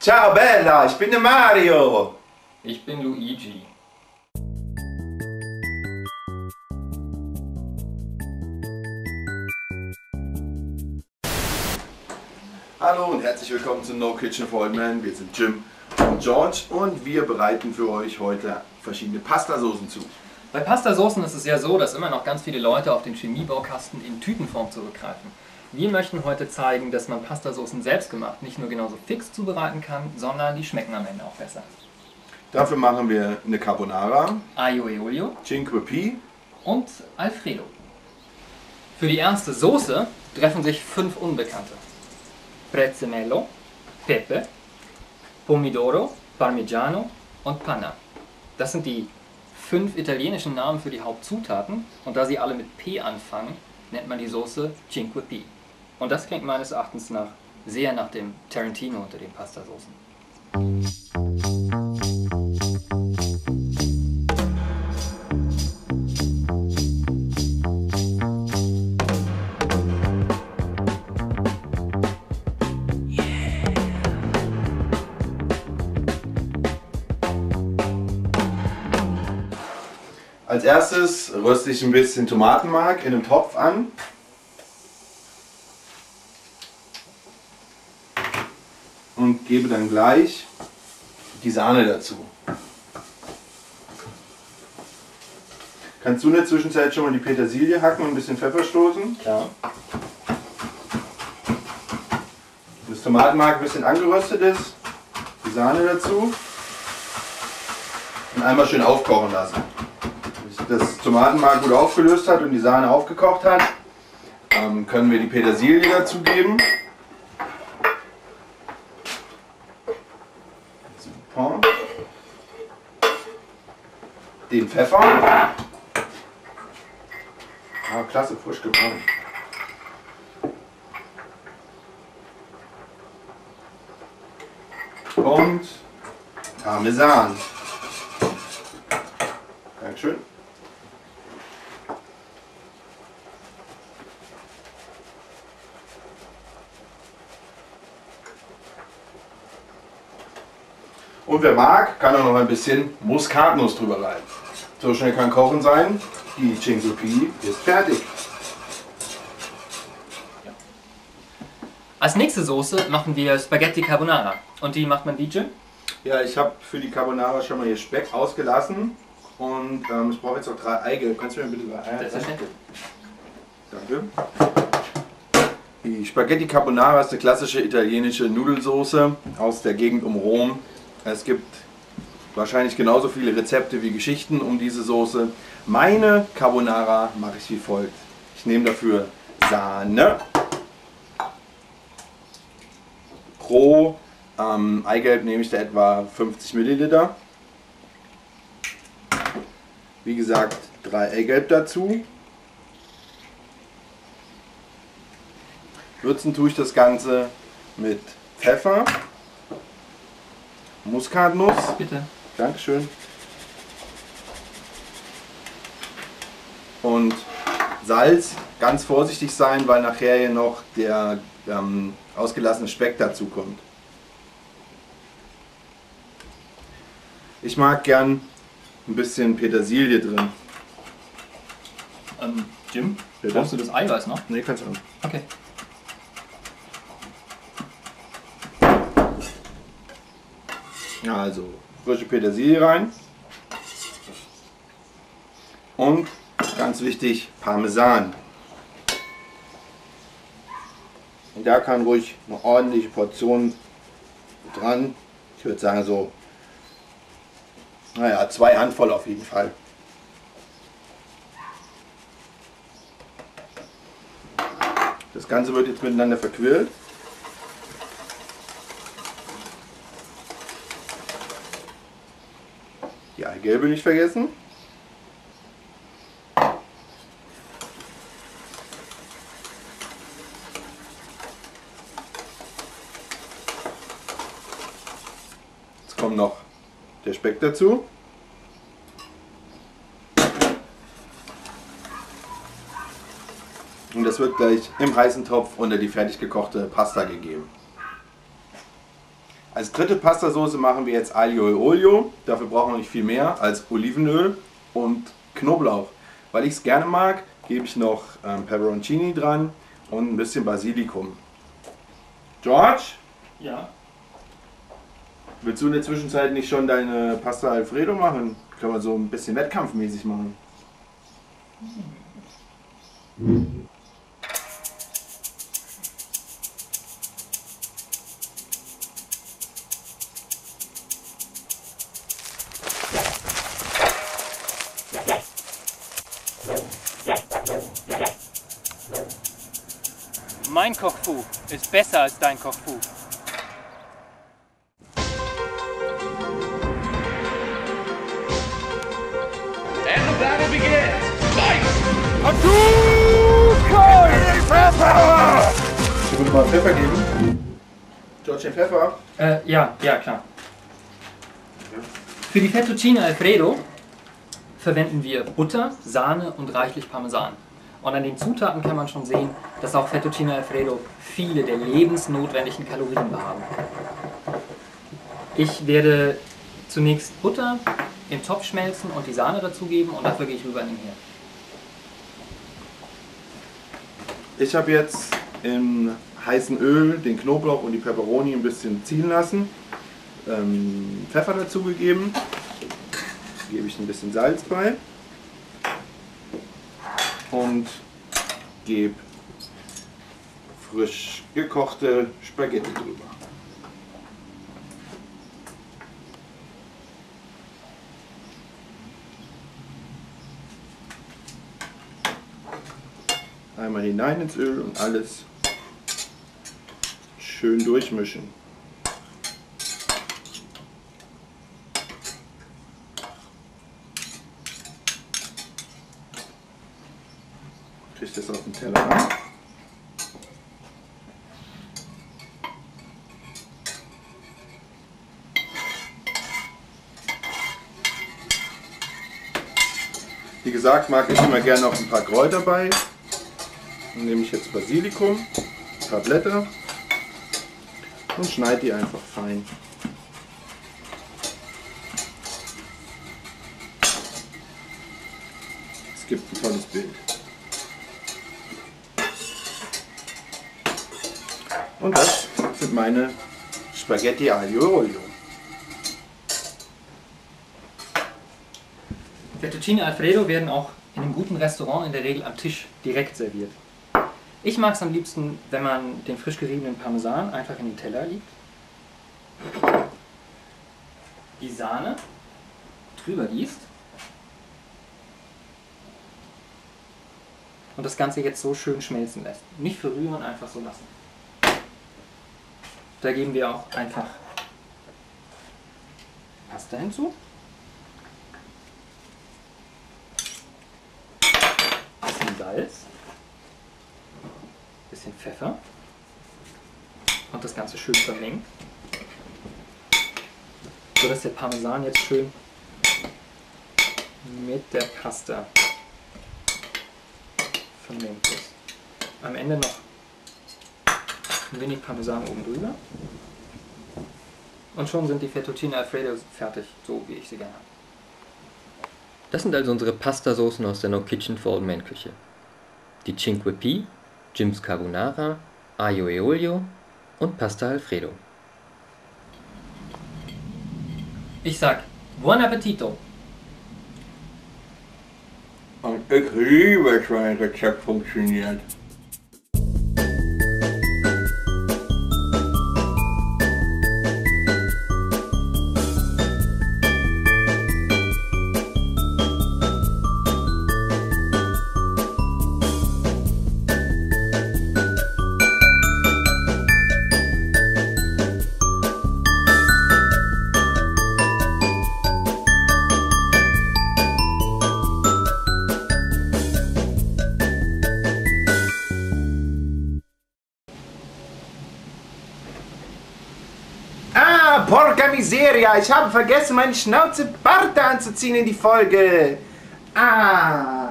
Ciao Bella, ich bin der Mario. Ich bin Luigi. Hallo und herzlich willkommen zu No Kitchen for Old Men. Wir sind Jim und George und wir bereiten für euch heute verschiedene Pastasoßen zu. Bei Pastasoßen ist es ja so, dass immer noch ganz viele Leute auf den Chemiebaukasten in Tütenform zurückgreifen. Wir möchten heute zeigen, dass man Pastasoßen selbstgemacht nicht nur genauso fix zubereiten kann, sondern die schmecken am Ende auch besser. Dafür machen wir eine Carbonara, Aglio e olio Cinque Pi und Alfredo. Für die erste Soße treffen sich 5 Unbekannte. Prezzemolo, Pepe, Pomodoro, Parmigiano und Panna. Das sind die 5 italienischen Namen für die Hauptzutaten und da sie alle mit P anfangen, nennt man die Soße Cinque Pi. Und das klingt meines Erachtens sehr nach dem Tarantino unter den Pastasoßen. Als erstes röste ich ein bisschen Tomatenmark in einem Topf an. Und gebe dann gleich die Sahne dazu. Kannst du in der Zwischenzeit schon mal die Petersilie hacken und ein bisschen Pfeffer stoßen? Klar. Das Tomatenmark ein bisschen angeröstet ist, die Sahne dazu und einmal schön aufkochen lassen. Bis das Tomatenmark gut aufgelöst hat und die Sahne aufgekocht hat, können wir die Petersilie dazugeben. Super. Den Pfeffer. Ah, klasse, frisch gebrannt. Und Parmesan. Dankeschön. Und wer mag, kann auch noch ein bisschen Muskatnuss drüber reiben. So schnell kann Kochen sein. Die Cinque Pi ist fertig. Als nächste Soße machen wir Spaghetti Carbonara. Und die macht man wie, Jim? Ja, ich habe für die Carbonara schon mal hier Speck ausgelassen. Und ich brauche jetzt noch 3 Eigelb. Kannst du mir bitte 3 Eier? Selbstverständlich. Danke. Die Spaghetti Carbonara ist eine klassische italienische Nudelsoße aus der Gegend um Rom. Es gibt wahrscheinlich genauso viele Rezepte wie Geschichten um diese Soße. Meine Carbonara mache ich wie folgt. Ich nehme dafür Sahne. Pro Eigelb nehme ich da etwa 50 Milliliter. Wie gesagt, 3 Eigelb dazu. Würzen tue ich das Ganze mit Pfeffer, Muskatnuss. Bitte. Dankeschön. Und Salz. Ganz vorsichtig sein, weil nachher hier noch der ausgelassene Speck dazu kommt. Ich mag gern ein bisschen Petersilie drin. Jim, Bitte? brauchst du das Eiweiß noch? Ne, kannst du auch. Okay. Also frische Petersilie rein. Und ganz wichtig, Parmesan. Und da kann ruhig eine ordentliche Portion dran. Ich würde sagen so, naja, 2 Handvoll auf jeden Fall. Das Ganze wird jetzt miteinander verquirlt. Die Eigelbe nicht vergessen. Jetzt kommt noch der Speck dazu. Und das wird gleich im heißen Topf unter die fertig gekochte Pasta gegeben. Als dritte Pastasauce machen wir jetzt Aglio e Olio. Dafür brauchen wir nicht viel mehr als Olivenöl und Knoblauch. Weil ich es gerne mag, gebe ich noch Peperoncini dran und ein bisschen Basilikum. George? Ja. Willst du in der Zwischenzeit nicht schon deine Pasta Alfredo machen? Können wir so ein bisschen wettkampfmäßig machen. Mein Kochfu ist besser als dein Kochfu. And the battle begins! Fight! Ich würde mal Pfeffer geben. George, den Pfeffer? Ja, klar. Für die Fettuccine Alfredo verwenden wir Butter, Sahne und reichlich Parmesan. Und an den Zutaten kann man schon sehen, dass auch Fettuccine Alfredo viele der lebensnotwendigen Kalorien haben. Ich werde zunächst Butter im Topf schmelzen und die Sahne dazugeben und dafür gehe ich rüber in den Herd. Ich habe jetzt im heißen Öl den Knoblauch und die Peperoni ein bisschen ziehen lassen. Pfeffer dazugegeben. Gebe ich ein bisschen Salz bei. Und gebe frisch gekochte Spaghetti drüber. Einmal hinein ins Öl und alles schön durchmischen. Kriege das auf den Teller rein. Wie gesagt, mag ich immer gerne noch ein paar Kräuter bei. Dann nehme ich jetzt Basilikum, ein paar Blätter und schneide die einfach fein. Es gibt ein tolles Bild. Und das sind meine Spaghetti Aglio e Olio. Fettuccine Alfredo werden auch in einem guten Restaurant in der Regel am Tisch direkt serviert. Ich mag es am liebsten, wenn man den frisch geriebenen Parmesan einfach in den Teller legt, die Sahne drüber gießt und das Ganze jetzt so schön schmelzen lässt. Nicht verrühren, einfach so lassen. Da geben wir auch einfach Pasta hinzu. Bisschen Salz. Bisschen Pfeffer. Und das Ganze schön vermengt. So dass der Parmesan jetzt schön mit der Pasta vermengt ist. Am Ende noch ein wenig Parmesan oben drüber. Und schon sind die Fettuccine Alfredo fertig, so wie ich sie gerne habe. Das sind also unsere Pastasoßen aus der No Kitchen for Old Man Küche. Die Cinque P, Jim's Carbonara, Aglio e Olio und Pasta Alfredo. Ich sag, buon appetito! Und ich liebe, wenn ein Rezept funktioniert. Porca miseria, ich habe vergessen, meine Schnauze Barte anzuziehen in die Folge. Ah.